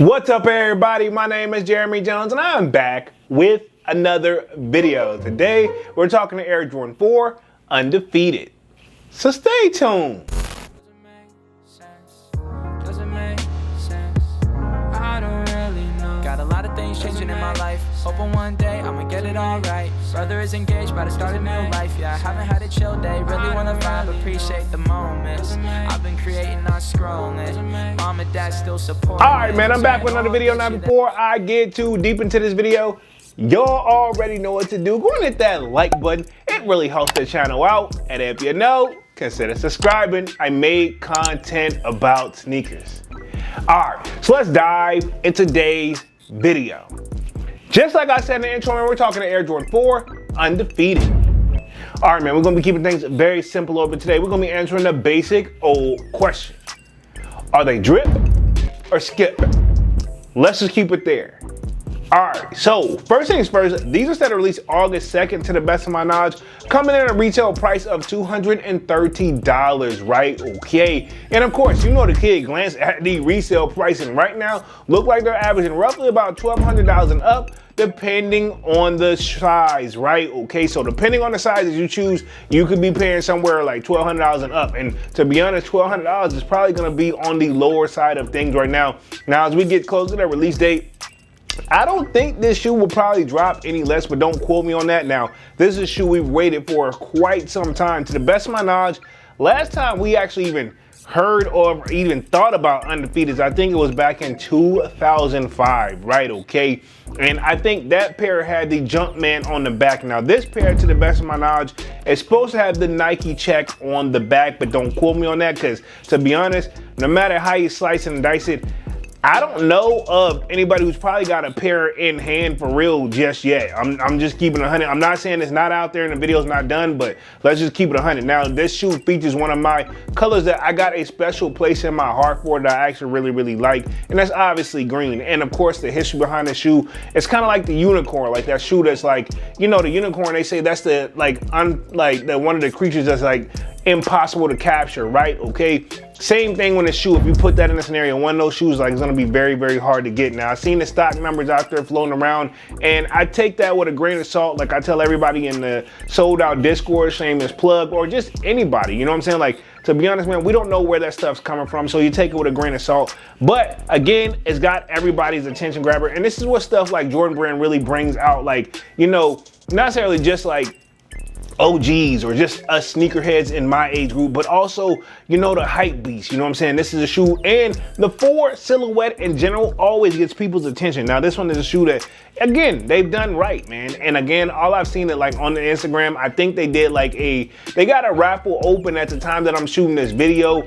What's up, everybody? My name is Jeremy Jones and I'm back with another video. Today we're talking to Air Jordan 4 Undefeated, so stay tuned. Doesn't make sense. I don't really know. Got a lot of things changing in my life. Hoping one day I'ma get it all right. Brother is engaged, about to start a new life. Yeah, I haven't had a chill day. Really wanna vibe, appreciate the moments. I've been creating, not scrolling. Mom and dad still support. Alright, man, I'm back with another video. Now, before I get too deep into this video, y'all already know what to do. Go and hit that like button. It really helps the channel out. And if you know, consider subscribing. I made content about sneakers. Alright, so let's dive into today's video. Just like I said in the intro, man, we're talking to Air Jordan 4 Undefeated. Alright, man, we're going to be keeping things very simple over today. We're going to be answering the basic old question. Are they drip or skip? Let's just keep it there. Alright, so first things first, these are set to release August 2nd, to the best of my knowledge, coming in at a retail price of $230, right? Okay. And of course, you know the kid glanced at the resale pricing right now, look like they're averaging roughly about $1,200 and up, depending on the size, right? Okay, so depending on the sizes you choose, you could be paying somewhere like $1,200 and up. And to be honest, $1,200 is probably gonna be on the lower side of things right now. Now, as we get closer to the release date, I don't think this shoe will probably drop any less, but don't quote me on that. Now, this is a shoe we've waited for quite some time. To the best of my knowledge, last time we actually even heard or even thought about Undefeated, I think it was back in 2005, right? Okay. And I think that pair had the Jumpman on the back. Now, this pair, to the best of my knowledge, is supposed to have the Nike check on the back, but don't quote me on that, because to be honest, no matter how you slice and dice it, I don't know of anybody who's probably got a pair in hand for real just yet. I'm just keeping it 100. I'm not saying it's not out there and the video's not done, but let's just keep it 100. Now, this shoe features one of my colors that I got a special place in my heart for, that I actually really like, and that's obviously green. And of course, the history behind the shoe, it's kind of like the unicorn, like that shoe that's like, you know, the unicorn, they say that's the one of the creatures that's like impossible to capture, right? Okay. Same thing with a shoe. If you put that in a scenario, one of those shoes, like, it's gonna be very hard to get. Now, I've seen the stock numbers out there floating around, and I take that with a grain of salt. Like I tell everybody in the sold out Discord, shameless plug, or just anybody, you know what I'm saying? Like, to be honest, man, we don't know where that stuff's coming from, so you take it with a grain of salt. But again, it's got everybody's attention grabber, and this is what stuff like Jordan Brand really brings out. Like, you know, not necessarily just like OGs or just us sneakerheads in my age group, but also, you know, the hype beast, you know what I'm saying? This is a shoe, and the 4 silhouette in general always gets people's attention. Now, this one is a shoe that, again, they've done right, man. And again, all I've seen it like on the Instagram, I think they did like they got a raffle open at the time that I'm shooting this video,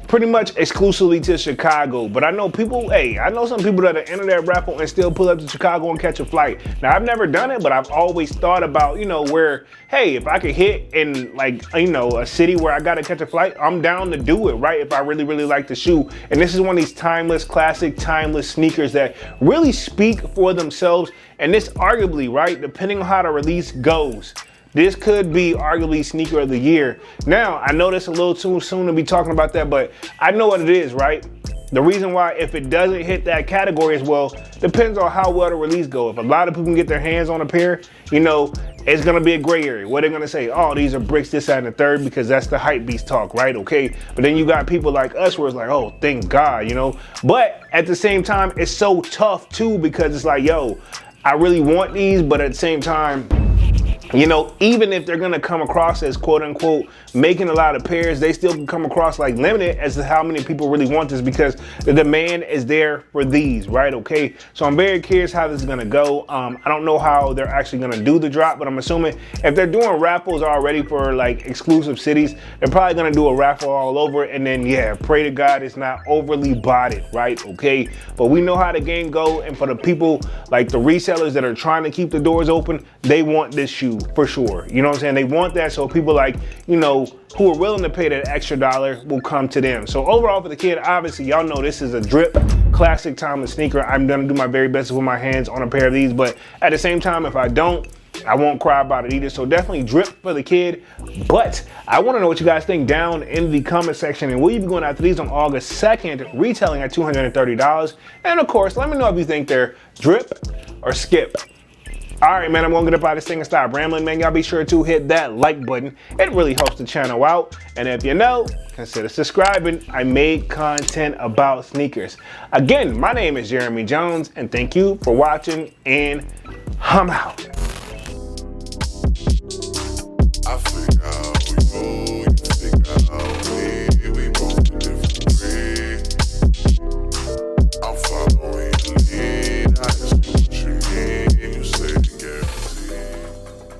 pretty much exclusively to Chicago. But I know people, I know some people that are enter that raffle and still pull up to Chicago and catch a flight. Now, I've never done it, but I've always thought about, you know, where, hey, if I could hit in, like, you know, a city where I gotta catch a flight, I'm down to do it, right? If I really like the shoe. And this is one of these timeless, classic, timeless sneakers that really speak for themselves. And this arguably, right, depending on how the release goes, this could be arguably sneaker of the year. Now, I know that's a little too soon to be talking about that, but I know what it is, right? The reason why, if it doesn't hit that category as well, depends on how well the release goes. If a lot of people can get their hands on a pair, you know, it's gonna be a gray area. What they're gonna say, oh, these are bricks, this, that, and the third, because that's the hype beast talk, right? Okay. But then you got people like us where it's like, oh, thank God, you know. But at the same time, it's so tough too, because it's like, yo, I really want these, but at the same time, you know, even if they're gonna come across as quote unquote making a lot of pairs, they still can come across like limited as to how many people really want this, because the demand is there for these, right? Okay, so I'm very curious how this is gonna go. I don't know how they're actually gonna do the drop, but I'm assuming if they're doing raffles already for like exclusive cities, they're probably gonna do a raffle all over, and then yeah, pray to God it's not overly botted, right? Okay, but we know how the game go, and for the people like the resellers that are trying to keep the doors open, they want this shoe for sure. You know what I'm saying? They want that, so people like, you know, who are willing to pay that extra dollar will come to them. So overall for the kid, obviously y'all know this is a drip classic timeless sneaker. I'm gonna do my very best to put my hands on a pair of these, but at the same time, if I don't, I won't cry about it either. So definitely drip for the kid. But I want to know what you guys think down in the comment section. And will you be going after these on August 2nd, retailing at $230? And of course, let me know if you think they're drip or skip. All right, man, I'm gonna get up out of this thing and stop rambling, man. Y'all be sure to hit that like button. It really helps the channel out. And if you know, consider subscribing. I made content about sneakers. Again, my name is Jeremy Jones, and thank you for watching, and I'm out.